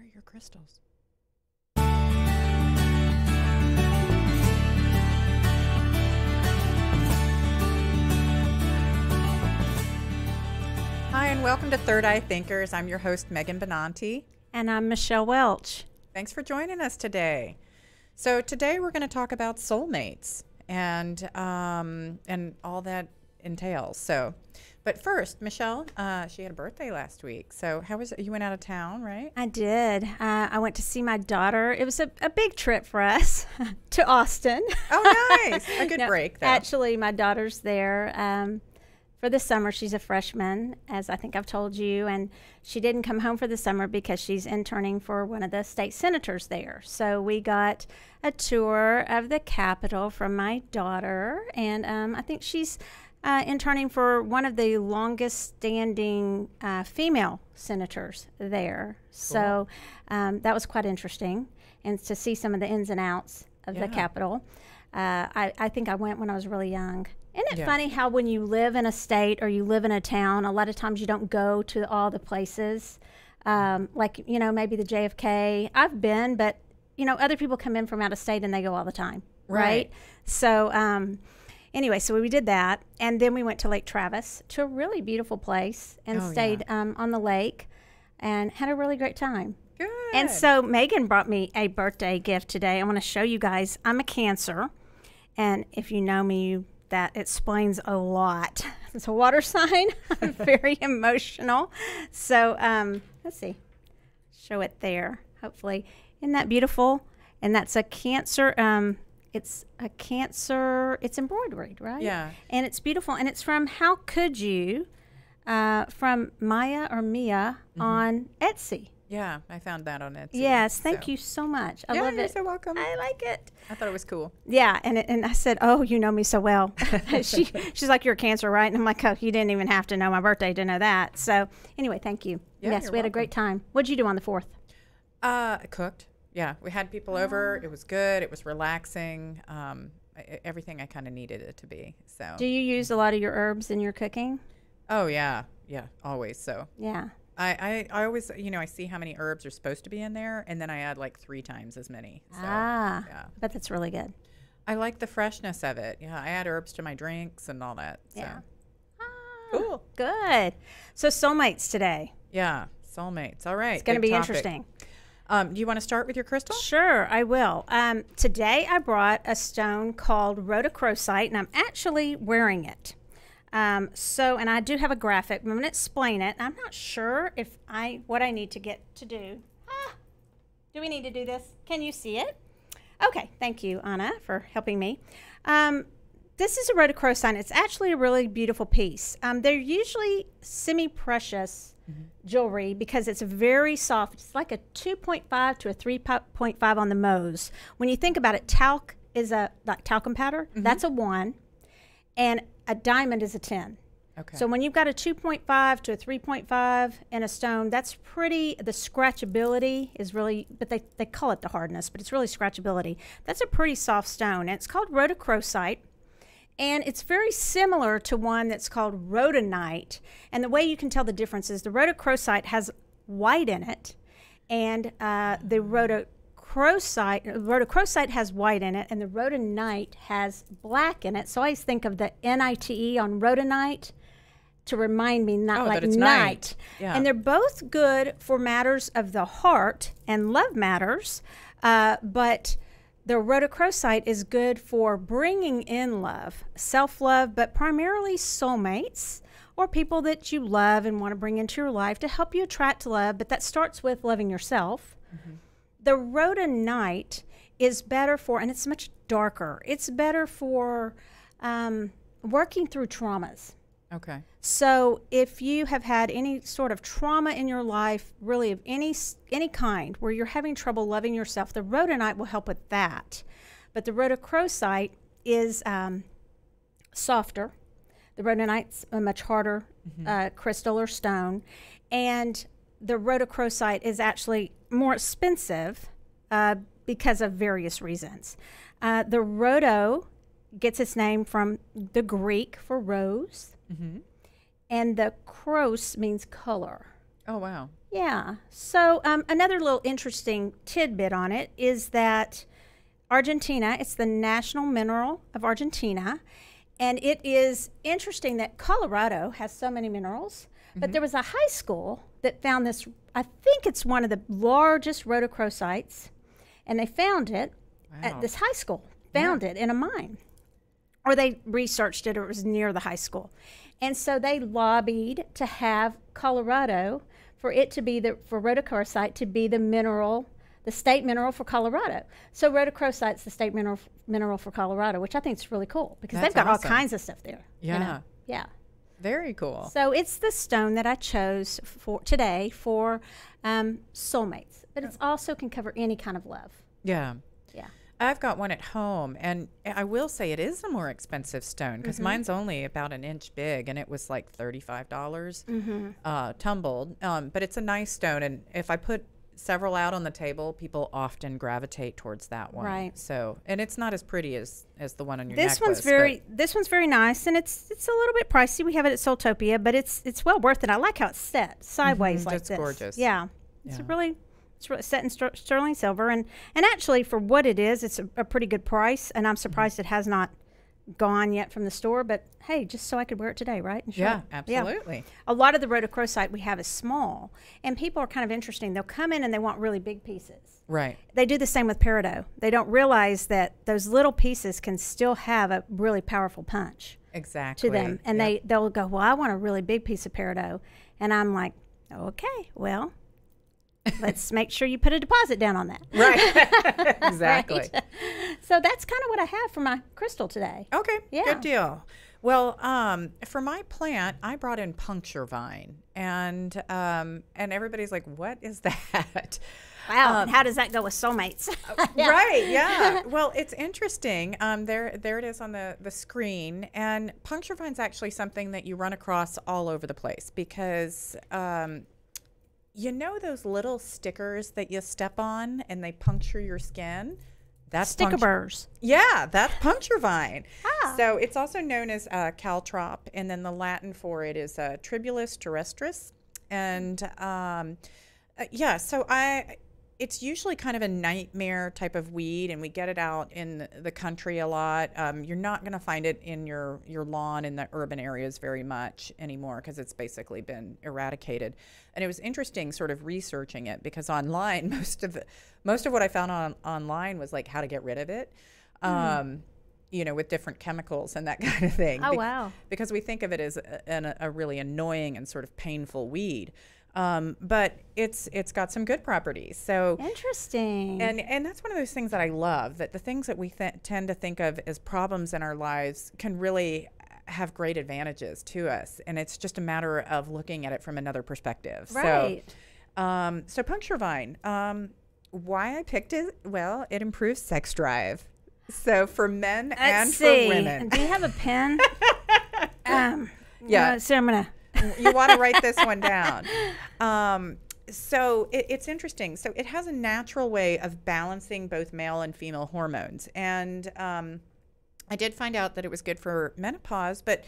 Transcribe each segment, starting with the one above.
are your crystals? Hi, and welcome to Third Eye Thinkers. I'm your host, Megan Benanti. And I'm Michelle Welch. Thanks for joining us today. So today we're going to talk about soulmates and all that entails. But first, Michelle, she had a birthday last week. So how was it? You went out of town, right? I did. I went to see my daughter. It was a big trip for us to Austin. Oh, nice. A good break, though. Actually, my daughter's there for the summer. She's a freshman, as I think I've told you, and she didn't come home for the summer because she's interning for one of the state senators there. So we got a tour of the Capitol from my daughter, and I think she's interning for one of the longest standing female senators there. Cool. So that was quite interesting, and to see some of the ins and outs of the Capitol. I think I went when I was really young. Isn't it funny how when you live in a state or you live in a town, a lot of times you don't go to all the places, like, you know, maybe the JFK. I've been, but, you know, other people come in from out of state and they go all the time, right? So anyway, so we did that, and then we went to Lake Travis, to a really beautiful place, and stayed on the lake and had a really great time. Good. And so Megan brought me a birthday gift today. I want to show you guys. I'm a Cancer, and if you know me, that explains a lot. It's a water sign. I'm very emotional. So let's see. Show it there, hopefully. Isn't that beautiful? And that's a Cancer. It's a Cancer. It's embroidered, right? Yeah. And it's beautiful. And it's from How Could You, from Maya or Mia on Etsy. Yeah, I found that on Etsy. Yes, thank you so much. I love it. You're so welcome. I like it. I thought it was cool. Yeah, and I said, oh, you know me so well. She's like, you're a Cancer, right? And I'm like, oh, you didn't even have to know my birthday to know that. So anyway, thank you. Yeah, yes, we had a great time. What did you do on the 4th? I cooked. Yeah, we had people over. It was good. It was relaxing. Everything I kind of needed it to be. So. Do you use a lot of your herbs in your cooking? Oh, yeah. Yeah, always. So. Yeah. I always, you know, I see how many herbs are supposed to be in there, and then I add like 3 times as many. So, yeah. But that's really good. I like the freshness of it. Yeah, I add herbs to my drinks and all that. So. Yeah. Cool. Good. So soulmates today. Yeah, soulmates. All right. It's going to be interesting. Do you want to start with your crystal? Sure, I will. Today I brought a stone called Rhodochrosite, and I'm actually wearing it. And I do have a graphic. I'm going to explain it. I'm not sure if what I need to get to do. Do we need to do this? Can you see it? Okay, thank you, Anna, for helping me. This is a rhodochrosite. It's actually a really beautiful piece. They're usually semi-precious jewelry because it's very soft. It's like a 2.5 to a 3.5 on the Mohs. When you think about it, talc is like talcum powder. That's a 1. And a diamond is a 10. Okay. So when you've got a 2.5 to a 3.5 in a stone, that's pretty, the scratchability is really, but they call it the hardness, but it's really scratchability. That's a pretty soft stone. And it's called rhodochrosite. And it's very similar to one that's called rhodonite. And the way you can tell the difference is the rhodochrosite has white in it, and the rhodochrosite has white in it, and the rhodonite has black in it. So I always think of the NITE on rhodonite to remind me not like night. Yeah. And they're both good for matters of the heart and love matters, but the rhodochrosite is good for bringing in love, self-love, but primarily soulmates or people that you love and want to bring into your life to help you attract love, but that starts with loving yourself. The rhodonite is better for, and it's much darker, it's better for working through traumas. Okay. So if you have had any sort of trauma in your life, really of any kind, where you're having trouble loving yourself, the rhodonite will help with that. But the rhodochrosite is softer. The rhodonite's a much harder crystal or stone. And the rhodochrosite is actually more expensive because of various reasons. The rhodo gets its name from the Greek for rose. And the chros means color. Oh, wow. Yeah. So another little interesting tidbit on it is that Argentina, it's the national mineral of Argentina. And it is interesting that Colorado has so many minerals, but there was a high school that found this, I think it's one of the largest rhodochrosites, and they found it at this high school, found it in a mine. Or they researched it, or it was near the high school. And so they lobbied to have Colorado, for it to be for rhodochrosite to be the mineral, the state mineral for Colorado. So rhodochrosite's the state mineral for Colorado, which I think is really cool because they've got all kinds of stuff there. Yeah. You know? Yeah. Very cool. So it's the stone that I chose for today for Soulmates, but it also can cover any kind of love. Yeah. Yeah. I've got one at home, and I will say it is a more expensive stone because mine's only about an inch big, and it was like $35 tumbled. But it's a nice stone, and if I put several out on the table, people often gravitate towards that one. Right. So, and it's not as pretty as the one on your This necklace. This one's very nice, and it's a little bit pricey. We have it at Soultopia, but it's well worth it. I like how it's set sideways like It's this. gorgeous. Yeah. It's really set in sterling silver, and actually for what it is, it's a pretty good price. And I'm surprised it has not gone yet from the store. But hey, just so I could wear it today, right? And show Yeah, it. absolutely. Yeah. A lot of the rhodochrosite we have is small, and people are kind of interesting. They'll come in and they want really big pieces. Right. They do the same with peridot. They don't realize that those little pieces can still have a really powerful punch Exactly. to them. And they'll go, well, I want a really big piece of peridot. And I'm like, okay, well, let's make sure you put a deposit down on that. Right. Exactly. Right? So that's kind of what I have for my crystal today. Okay. Yeah. Good deal. Well, for my plant, I brought in puncture vine, and everybody's like, "What is that?" Wow. And how does that go with Soulmates? Yeah. Right. Yeah. Well, it's interesting. There it is on the screen, and puncture vine's actually something that you run across all over the place because. You know those little stickers that you step on and they puncture your skin? That's Sticker burrs. Yeah, that's puncture vine. Ah. So it's also known as caltrop, and then the Latin for it is Tribulus terrestris. And yeah, so it's usually kind of a nightmare type of weed, and we get it out in the country a lot. You're not going to find it in your lawn in the urban areas very much anymore because it's basically been eradicated. And it was interesting sort of researching it because online, most of what I found online was like how to get rid of it. You know, with different chemicals and that kind of thing. Oh, wow. Because we think of it as a really annoying and sort of painful weed. But it's got some good properties. So interesting. And that's one of those things that I love, that the things that we tend to think of as problems in our lives can really have great advantages to us. And it's just a matter of looking at it from another perspective. Right. So puncture vine, why I picked it, well, it improves sex drive. So for men and for women. Do you have a pen? Yeah. So I'm going to. You want to write this one down. So it's interesting. So it has a natural way of balancing both male and female hormones. And I did find out that it was good for menopause, but,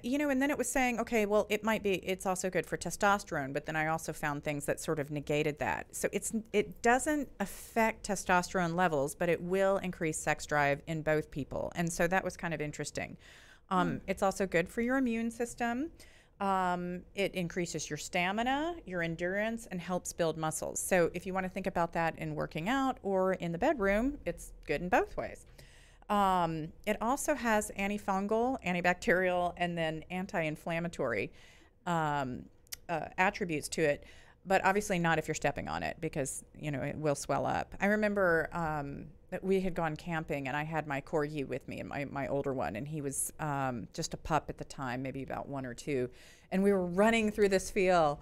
you know, and then it was saying, okay, well, it's also good for testosterone. But then I also found things that sort of negated that. So it doesn't affect testosterone levels, but it will increase sex drive in both people. And so that was kind of interesting. It's also good for your immune system. It increases your stamina, your endurance, and helps build muscles. So if you want to think about that in working out or in the bedroom, it's good in both ways. It also has antifungal, antibacterial, and then anti-inflammatory attributes to it, but obviously not if you're stepping on it because, you know, it will swell up. I remember that we had gone camping and I had my corgi with me, and my older one, and he was just a pup at the time, maybe about 1 or 2, and we were running through this field,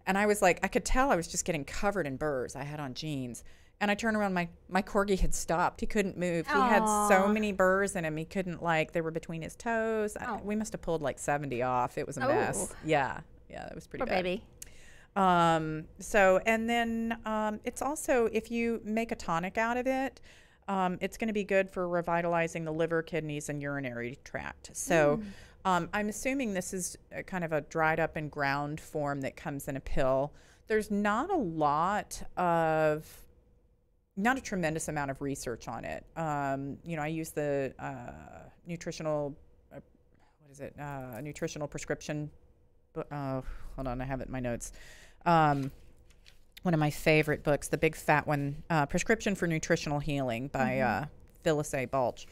and I was like, I could tell I was just getting covered in burrs. I had on jeans, and I turned around, my corgi had stopped. He couldn't move. He had so many burrs in him. He couldn't, like, they were between his toes. We must have pulled like 70 off. It was a mess. Yeah, it was pretty Poor bad. baby. So, and then it's also, if you make a tonic out of it, it's going to be good for revitalizing the liver, kidneys, and urinary tract. So I'm assuming this is a kind of a dried up and ground form that comes in a pill. There's not a tremendous amount of research on it. I use the nutritional, nutritional prescription. Hold on, I have it in my notes. One of my favorite books, the big fat one, Prescription for Nutritional Healing by Phyllis A. Welch,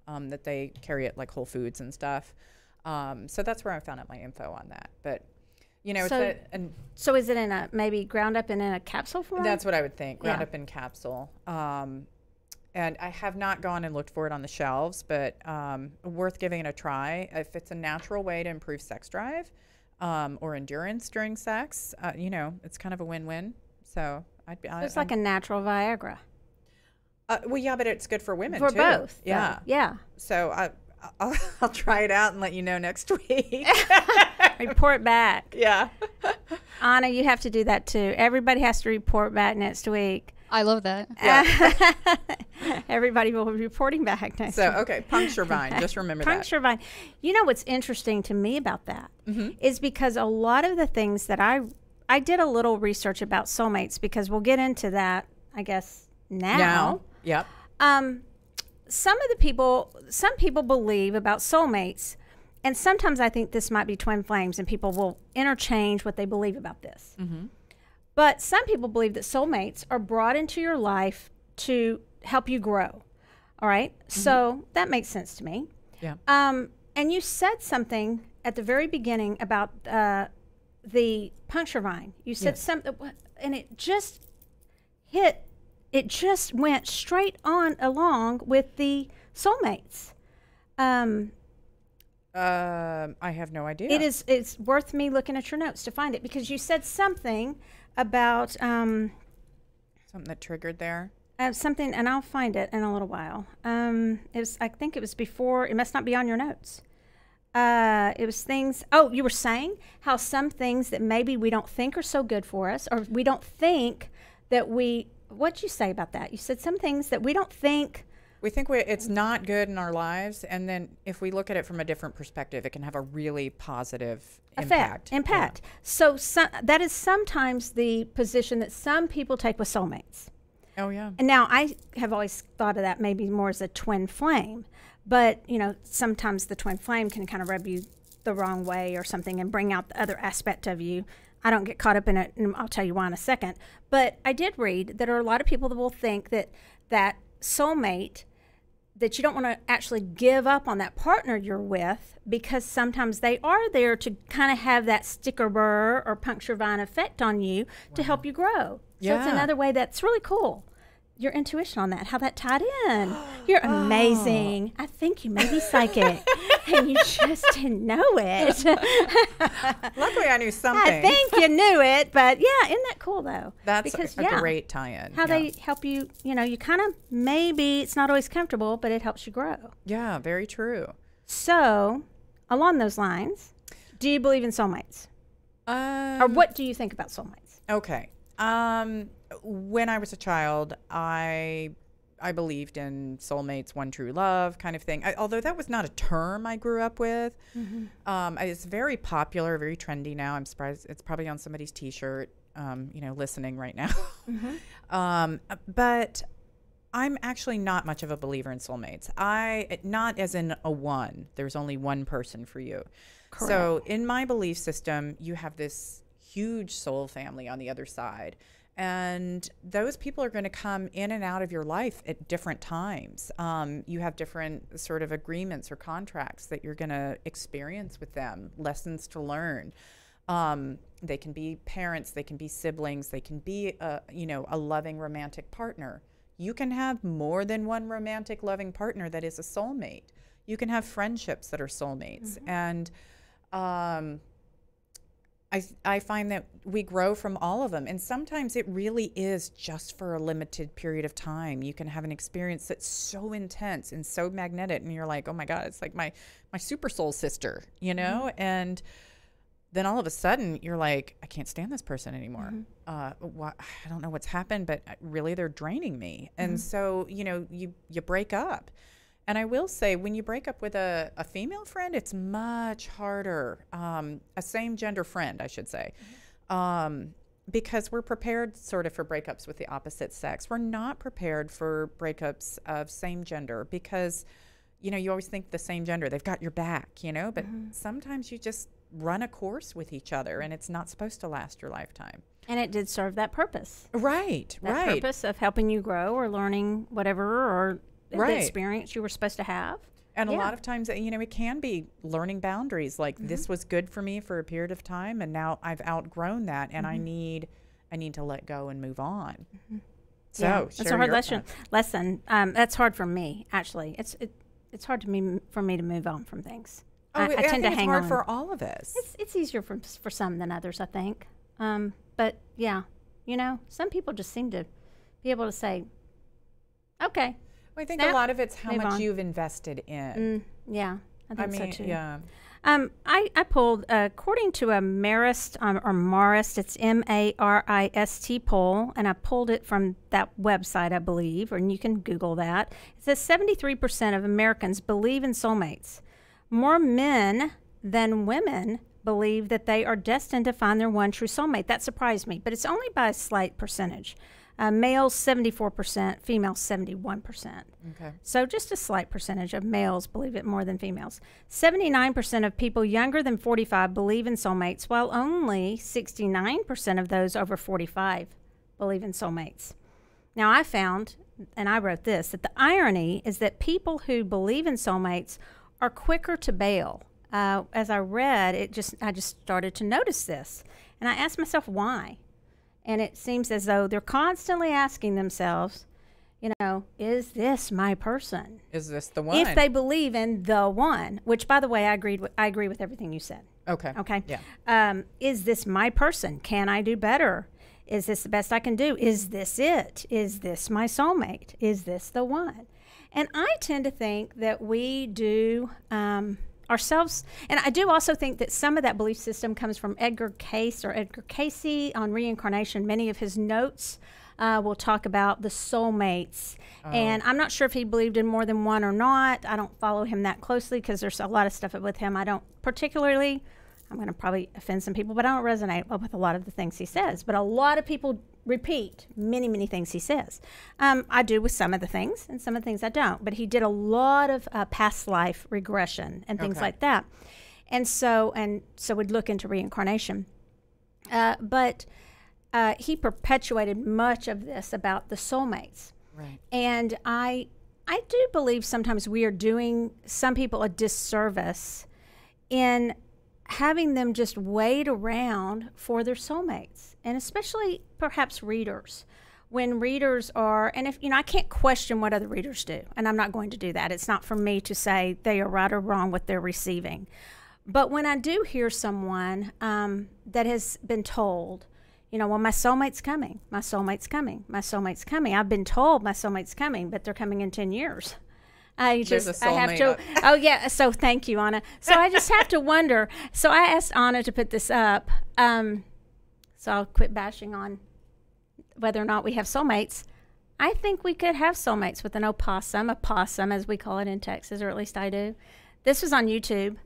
that they carry at like Whole Foods and stuff. So that's where I found out my info on that. But, so is it maybe ground up and in a capsule form? That's what I would think, ground up in capsule. And I have not gone and looked for it on the shelves, but worth giving it a try. If it's a natural way to improve sex drive or endurance during sex, it's kind of a win-win. So it's like a natural Viagra. Well, yeah, but it's good for women for too. Both. Yeah, yeah. So I'll try it out and let you know next week. Report back. Yeah. Anna, you have to do that too. Everybody has to report back next week. I love that. Yeah. Everybody will be reporting back next week. So, okay, puncture vine. Just remember that. Puncture vine. You know what's interesting to me about that is because a lot of the things that I did a little research about soulmates, because we'll get into that, I guess, now. Yep. Some people believe about soulmates, and sometimes I think this might be twin flames, and people will interchange what they believe about this. But some people believe that soulmates are brought into your life to help you grow. All right? So that makes sense to me. Yeah. And you said something at the very beginning about the puncture vine. You said something, and it just went straight on along with the soulmates. I have no idea. It's worth me looking at your notes to find it, because you said something about something that triggered there. Something, and I'll find it in a little while. I think it was before. It must not be on your notes. It was things. Oh, you were saying how some things that maybe we don't think are so good for us, or we don't think that we. What'd you say about that? You said some things that we don't think. We think it's not good in our lives, and then if we look at it from a different perspective, it can have a really positive impact. Yeah. So that is sometimes the position that some people take with soulmates. Oh, yeah. And now I have always thought of that maybe more as a twin flame, but sometimes the twin flame can kind of rub you the wrong way or something and bring out the other aspect of you. I don't get caught up in it, and I'll tell you why in a second. But I did read that there are a lot of people that will think that soulmate, that you don't want to actually give up on that partner you're with, because sometimes they are there to kind of have that sticker burr or puncture vine effect on you to help you grow. So it's another way that's really cool. Your intuition on that, how that tied in. You're amazing. I think you may be psychic, and you just didn't know it. Luckily, I knew something. I think you knew it, but yeah, isn't that cool though? That's a great tie-in. How they help you, you kind of, maybe it's not always comfortable, but it helps you grow. Yeah, very true. So, along those lines, do you believe in soulmates? Or what do you think about soulmates? Okay. When I was a child, I believed in soulmates, one true love kind of thing. Although that was not a term I grew up with. It's very popular, very trendy now. I'm surprised it's probably on somebody's T-shirt, listening right now. But I'm actually not much of a believer in soulmates. Not as in a one. There's only one person for you. Correct. So in my belief system, you have this huge soul family on the other side. And those people are going to come in and out of your life at different times. You have different sort of agreements or contracts that you're going to experience with them, lessons to learn. They can be parents, they can be siblings, they can be a loving romantic partner. You can have more than one romantic loving partner that is a soulmate. You can have friendships that are soulmates. And I find that we grow from all of them. And sometimes it really is just for a limited period of time. You can have an experience that's so intense and so magnetic, and you're like, oh my God, it's like my super soul sister, And then all of a sudden you're like, I can't stand this person anymore. I don't know what's happened, but really they're draining me. And so, you break up. And I will say, when you break up with a female friend, it's much harder. A same gender friend, I should say. Because we're prepared sort of for breakups with the opposite sex. We're not prepared for breakups of same gender because, you know, you always think the same gender, they've got your back, you know, but sometimes you just run a course with each other and it's not supposed to last your lifetime. And it did serve that purpose. Right, that purpose of helping you grow or learning whatever or the experience you were supposed to have. And a lot of times, you know, it can be learning boundaries. Like this was good for me for a period of time, and now I've outgrown that, and I need to let go and move on. So that's a hard lesson. That's hard for me, actually. It's hard for me to move on from things. I tend to hang on. It's hard for all of us. It's easier for some than others, I think. But yeah, you know, some people just seem to be able to say, okay. Well, I think a lot of it's how much you've invested in. Yeah, I think so too. Yeah. I pulled, according to a Marist, or Marist, it's M-A-R-I-S-T poll, and I pulled it from that website, I believe, and you can Google that. It says 73% of Americans believe in soulmates. More men than women believe that they are destined to find their one true soulmate. That surprised me, but it's only by a slight percentage. Males 74%, females 71%. Okay. So just a slight percentage of males believe it more than females. 79% of people younger than 45 believe in soulmates, while only 69% of those over 45 believe in soulmates. Now I found, and I wrote this, that the irony is that people who believe in soulmates are quicker to bail. As I read, I just started to notice this, and I asked myself why. And it seems as though they're constantly asking themselves, you know, is this my person? Is this the one? If they believe in the one, which, by the way, I agree with everything you said. Okay. Okay. Yeah. Is this my person? Can I do better? Is this the best I can do? Is this it? Is this my soulmate? Is this the one? And I tend to think that we do ourselves, and I do also think that some of that belief system comes from Edgar Cayce on reincarnation. Many of his notes will talk about the soulmates, and I'm not sure if he believed in more than one or not. I don't follow him that closely because there's a lot of stuff with him I don't particularly, I'm going to probably offend some people, but I don't resonate with a lot of the things he says. But a lot of people repeat many things he says. I do with some of the things, and some of the things I don't. But he did a lot of past life regression and things like that. And so we'd look into reincarnation. But he perpetuated much of this about the soulmates. Right. And I do believe sometimes we are doing some people a disservice in having them just wait around for their soulmates, and especially perhaps readers. When readers are, and if, you know, I can't question what other readers do, and I'm not going to do that. It's not for me to say they are right or wrong what they're receiving. But when I do hear someone that has been told, you know, well, my soulmate's coming, my soulmate's coming, my soulmate's coming. I've been told my soulmate's coming, but they're coming in 10 years. I have to. Oh yeah. So thank you, Anna. So I just have to wonder. So I asked Anna to put this up. So I'll quit bashing on whether or not we have soulmates. I think we could have soulmates with an opossum, a possum as we call it in Texas, or at least I do. This was on YouTube,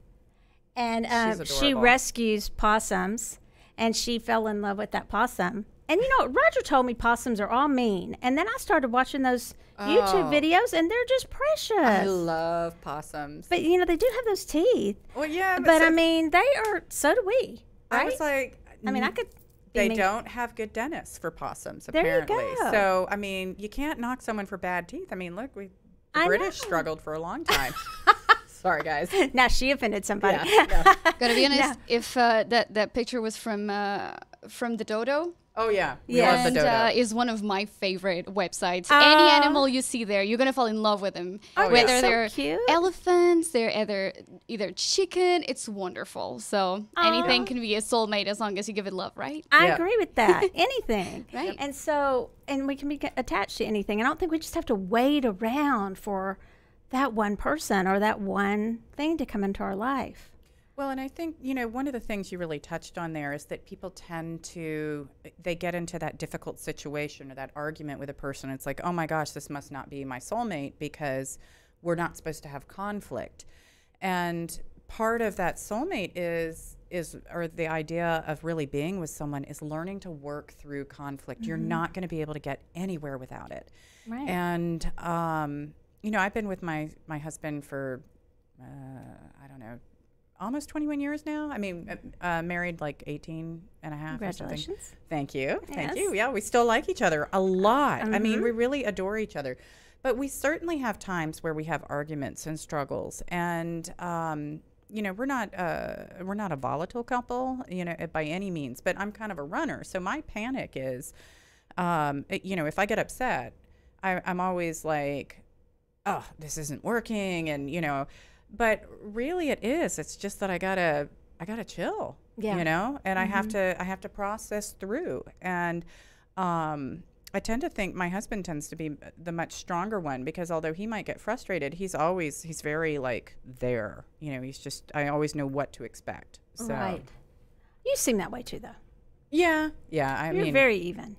and she rescues possums, and she fell in love with that possum. And you know, Roger told me possums are all mean, and then I started watching those YouTube videos, and they're just precious. I love possums. But you know, they do have those teeth. Well, yeah. But I mean, they are. So do we. Right? I was like, I mean, I could. They don't have good dentists for possums, there apparently. You go. So I mean, you can't knock someone for bad teeth. I mean, look, the British struggled for a long time. Sorry, guys. Now she offended somebody. Yeah. Gotta be honest. If that picture was from the dodo. Oh yeah, we love the dodo. And is one of my favorite websites. Any animal you see there, you're gonna fall in love with them. Whether they're cute. Elephants, they're either chicken. It's wonderful. So anything can be a soulmate as long as you give it love, right? I agree with that. Anything, right? And we can be attached to anything. I don't think we just have to wait around for that one person or that one thing to come into our life. Well, and I think, you know, one of the things you really touched on there is that people tend to, they get into that difficult situation or that argument with a person. It's like, oh my gosh, this must not be my soulmate because we're not supposed to have conflict. And part of that soulmate or the idea of really being with someone is learning to work through conflict. You're not going to be able to get anywhere without it. Right. And, you know, I've been with my husband for, I don't know, almost 21 years now. I mean, married like 18 and a half. Congratulations. Or something. Thank you. Yes. Thank you. Yeah, we still like each other a lot. I mean, we really adore each other. But we certainly have times where we have arguments and struggles. And, you know, we're not a volatile couple, you know, by any means. But I'm kind of a runner. So my panic is, you know, if I get upset, I'm always like, oh, this isn't working. And, you know, but really it is. It's just that I gotta chill, you know, and I have to process through. And I tend to think my husband tends to be the much stronger one, because although he might get frustrated, he's very like there, you know, I always know what to expect. So. Right. You seem that way too, though. Yeah. I You're mean, very even.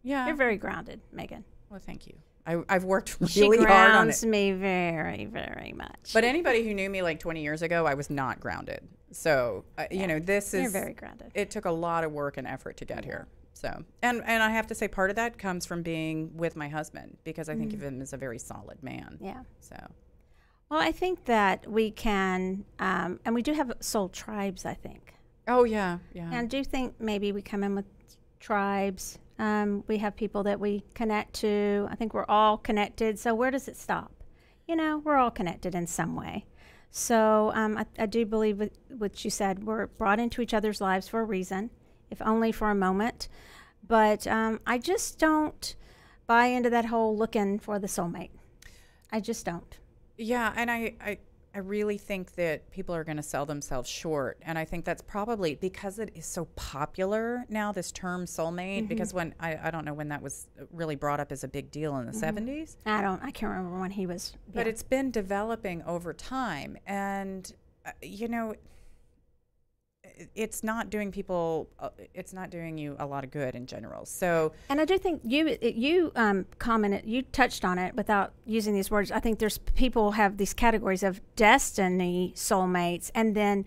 Yeah. You're very grounded, Megan. Well, thank you. I've worked She really hard on grounds it. me very, very much. But anybody who knew me like 20 years ago, I was not grounded. So, you know, You're very grounded. It took a lot of work and effort to get here. So, and I have to say part of that comes from being with my husband, because I think of him as a very solid man. Yeah. So. Well, I think that we can, and we do have soul tribes, I think. Oh, yeah. Yeah. And I do think maybe we come in with tribes. We have people that we connect to. I think we're all connected. So where does it stop? You know, we're all connected in some way. So I do believe with what you said. We're brought into each other's lives for a reason, if only for a moment. But I just don't buy into that whole looking for the soulmate. I just don't. Yeah, and I really think that people are going to sell themselves short. And I think that's probably because it is so popular now, this term soulmate, because when I don't know when that was really brought up as a big deal in the 70s. I can't remember when he was. But it's been developing over time. And, you know, it's not doing it's not doing you a lot of good in general. So, and I do think you commented, you touched on it without using these words. I think there's people have these categories of destiny soulmates, and then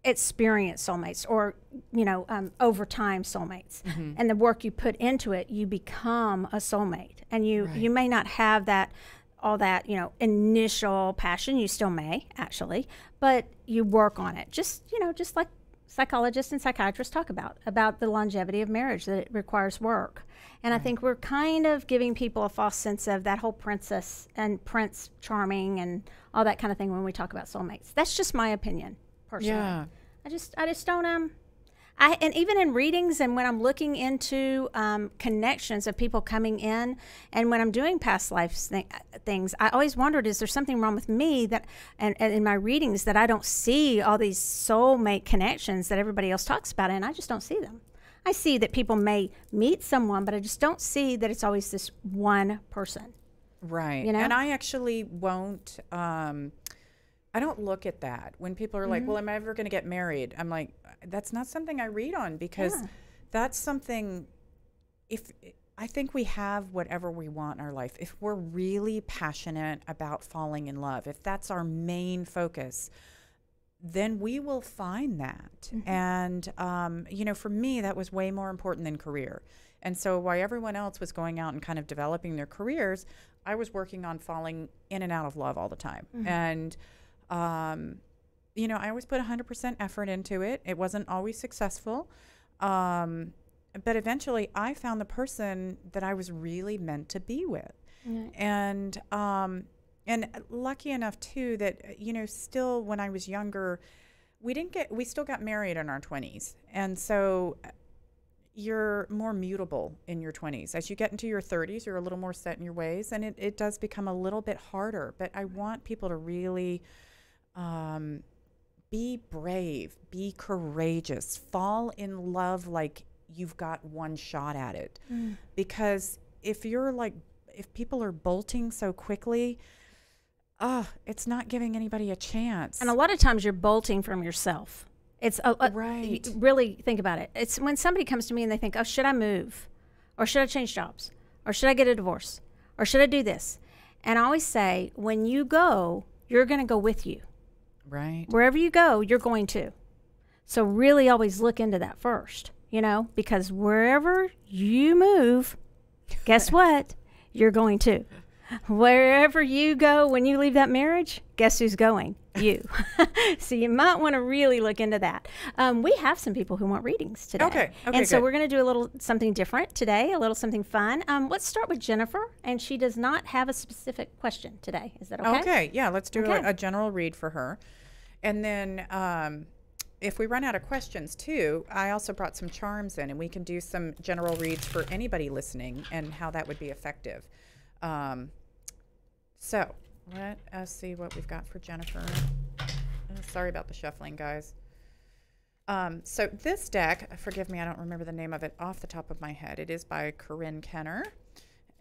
experience soulmates, or you know, over time soulmates. And the work you put into it, you become a soulmate, and you may not have all that, you know, initial passion. You still may, actually, but you work on it. Just, you know, just like psychologists and psychiatrists talk about the longevity of marriage, that it requires work. And I think we're kind of giving people a false sense of that whole princess and prince charming and all that kind of thing when we talk about soulmates. That's just my opinion, personally. yeah. I just don't, and even in readings, and when I'm looking into connections of people coming in, and when I'm doing past life things, I always wondered, is there something wrong with me that, and in my readings, that I don't see all these soulmate connections that everybody else talks about, and I just don't see them. I see that people may meet someone, but I just don't see that it's always this one person. Right. You know? And I actually won't, I don't look at that. When people are like, well, am I ever going to get married? I'm like, that's not something I read on, because that's something, I think we have whatever we want in our life. If we're really passionate about falling in love, if that's our main focus, then we will find that. And, you know, for me, that was way more important than career. And so while everyone else was going out and kind of developing their careers, I was working on falling in and out of love all the time. And, you know, I always put 100% effort into it. It wasn't always successful. But eventually I found the person that I was really meant to be with. And lucky enough too that, you know, still when I was younger, we still got married in our 20s. And so you're more mutable in your 20s. As you get into your 30s, you're a little more set in your ways, and it does become a little bit harder. But I want people to really, be brave, be courageous, fall in love like you've got one shot at it. Because if people are bolting so quickly, it's not giving anybody a chance. And a lot of times you're bolting from yourself. It's right. Really think about it. It's when somebody comes to me and they think, oh, should I move? Or should I change jobs? Or should I get a divorce? Or should I do this? And I always say, when you go, you're going to go with you. Right. Wherever you go, you're going to. So really always look into that first, because wherever you move, guess what? You're going to. Wherever you go when you leave that marriage, guess who's going? You. So you might want to really look into that. We have some people who want readings today. Okay, and so good. we're going to do a little something different today, a little something fun. Let's start with Jennifer, and she does not have a specific question today. Is that okay? Okay, yeah, let's do Okay. a general read for her. And then if we run out of questions too, I also brought some charms in, and we can do some general reads for anybody listening and how that would be effective. So let us see what we've got for Jennifer. Sorry about the shuffling, guys. So this deck, forgive me, I don't remember the name of it off the top of my head. It is by Corinne Kenner.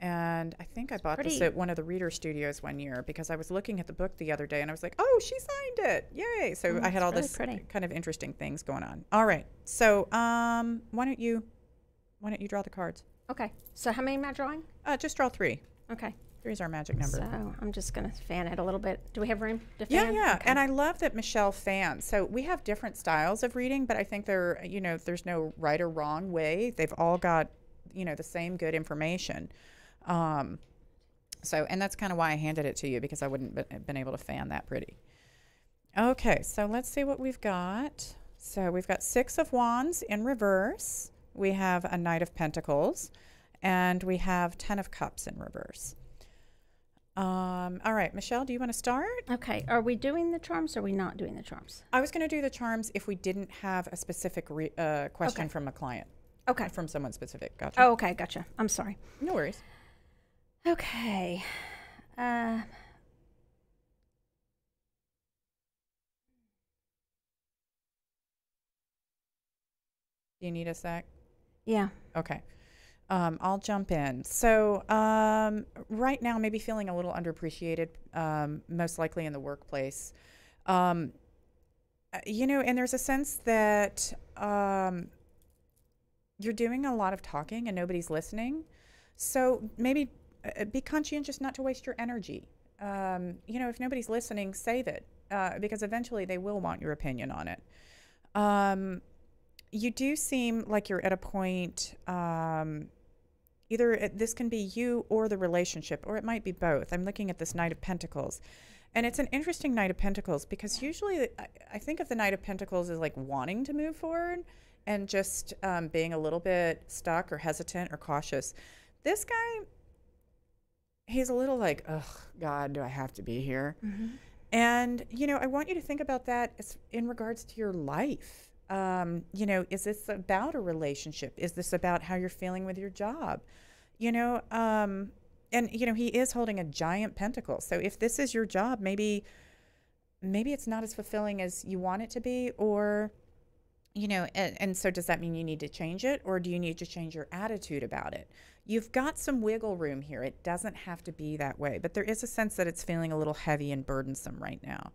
And I think I bought this at one of the reader studios one year because I was looking at the book the other day and I was like, oh, she signed it. Yay. So I had all this kind of interesting things going on. All right. So why don't you draw the cards? Okay. So how many am I drawing? Just draw 3. Okay. 3 is our magic number. So I'm just going to fan it a little bit. Do we have room to fan? Yeah. Okay. And I love that Michelle fans. So we have different styles of reading, but I think there's no right or wrong way. They've all got, the same good information. And that's kind of why I handed it to you, because I wouldn't have been able to fan that pretty. Okay, so let's see what we've got. So we've got 6 of Wands in reverse. We have a Knight of Pentacles, and we have 10 of Cups in reverse. All right, Michelle, do you want to start? Okay. Are we doing the charms or are we not doing the charms? I was going to do the charms if we didn't have a specific question from a client. Okay. From someone specific. Gotcha. Oh, okay. Gotcha. I'm sorry. No worries. Okay. Do you need a sec? Yeah. Okay. I'll jump in. So right now, maybe feeling a little underappreciated, most likely in the workplace. And there's a sense that you're doing a lot of talking and nobody's listening. So maybe be conscientious not to waste your energy. If nobody's listening, save it, because eventually they will want your opinion on it. You do seem like you're at a point, either this can be you or the relationship, or it might be both. I'm looking at this Knight of Pentacles. And it's an interesting Knight of Pentacles because usually I think of the Knight of Pentacles as like wanting to move forward and just being a little bit stuck or hesitant or cautious. This guy, he's a little like, oh, God, do I have to be here? Mm-hmm. And, I want you to think about that as in regards to your life. Is this about a relationship? Is this about how you're feeling with your job? And, he is holding a giant pentacle. So if this is your job, maybe it's not as fulfilling as you want it to be, or, and so does that mean you need to change it, or do you need to change your attitude about it? You've got some wiggle room here. It doesn't have to be that way, but there is a sense that it's feeling a little heavy and burdensome right now.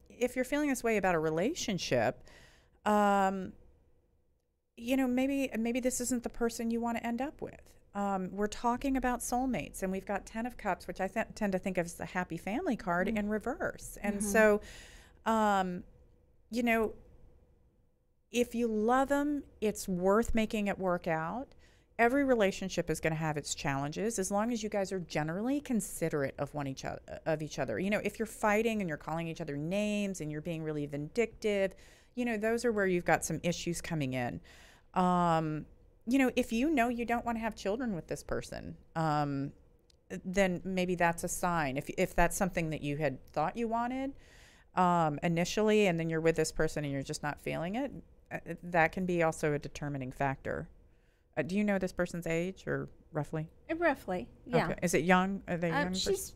If you're feeling this way about a relationship, maybe this isn't the person you want to end up with. We're talking about soulmates, and we've got 10 of Cups, which I tend to think of as the happy family card in reverse. And so, if you love them, it's worth making it work out. Every relationship is going to have its challenges, as long as you guys are generally considerate of each other. If you're fighting and you're calling each other names and you're being really vindictive, those are where you've got some issues coming in. If you don't want to have children with this person, then maybe that's a sign. If that's something that you had thought you wanted initially, and then you're with this person and you're just not feeling it, that can be also a determining factor. Do you know this person's age, or roughly? Roughly, yeah. Okay. Is it young? Are they young? She's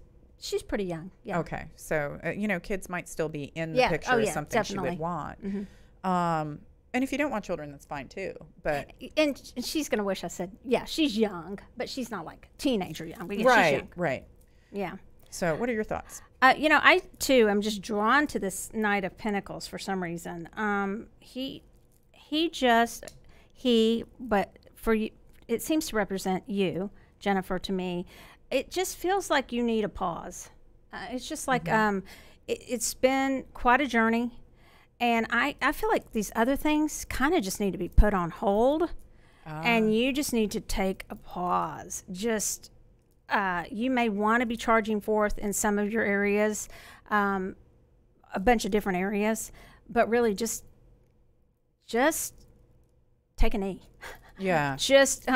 pretty young. Yeah. Okay, so kids might still be in the picture as something definitely. She would want. Mm-hmm. And if you don't want children, that's fine too. But and she's gonna wish I said, yeah, she's young, but she's not like teenager young. But yeah, right, she's young. Right. Yeah. So, what are your thoughts? I too am just drawn to this Knight of Pentacles for some reason. But for you, it seems to represent you, Jennifer, to me. it just feels like you need a pause. It's just like it's been quite a journey, and I feel like these other things kind of just need to be put on hold, and you just need to take a pause. Just you may want to be charging forth in some of your areas, a bunch of different areas, but really just take a knee. Yeah. Just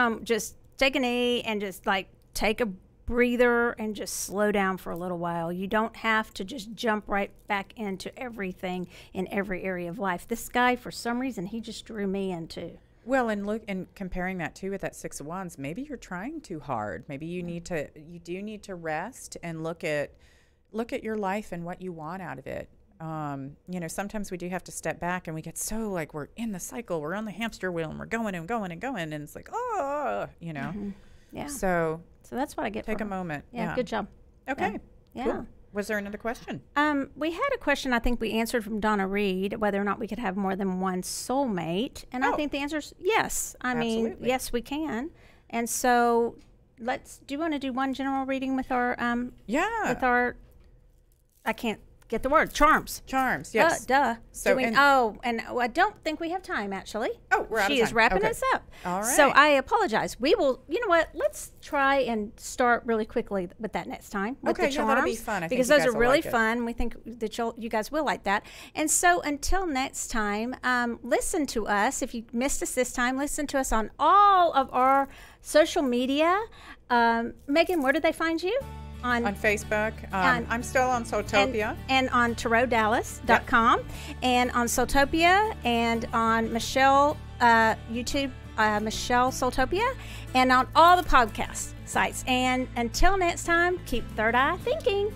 take a knee and just like take a breather and just slow down for a little while. You don't have to just jump right back into everything in every area of life. This guy, for some reason, he just drew me into. Well, and comparing that too with that Six of Wands, maybe you're trying too hard. Maybe you do need to rest and look at your life and what you want out of it. Sometimes we do have to step back, and we get so like we're in the cycle, we're on the hamster wheel, and we're going and going and going, and it's like, Yeah. So that's what I get. Take a moment. Yeah. Good job. Okay. Yeah. Cool. Was there another question? We had a question I think we answered from Donna Reed, whether or not we could have more than one soulmate. And I think the answer is yes. I mean, yes, we can. And so do you want to do one general reading with our, I can't get the word, charms, yes. So and I don't think we have time, actually. Oh, we're out of time. She is wrapping us up. All right. So I apologize. We will, you know what, let's try and start really quickly with that next time. With the charms, that'll be fun. Because those are really fun. We think that you guys will like that. And so until next time, listen to us. If you missed us this time, listen to us on all of our social media. Megan, where do they find you? On Facebook. I'm still on Soultopia. And on TarotDallas.com. Yep. And on Soultopia, and on Michelle YouTube, Michelle Soultopia, and on all the podcast sites. And until next time, keep third eye thinking.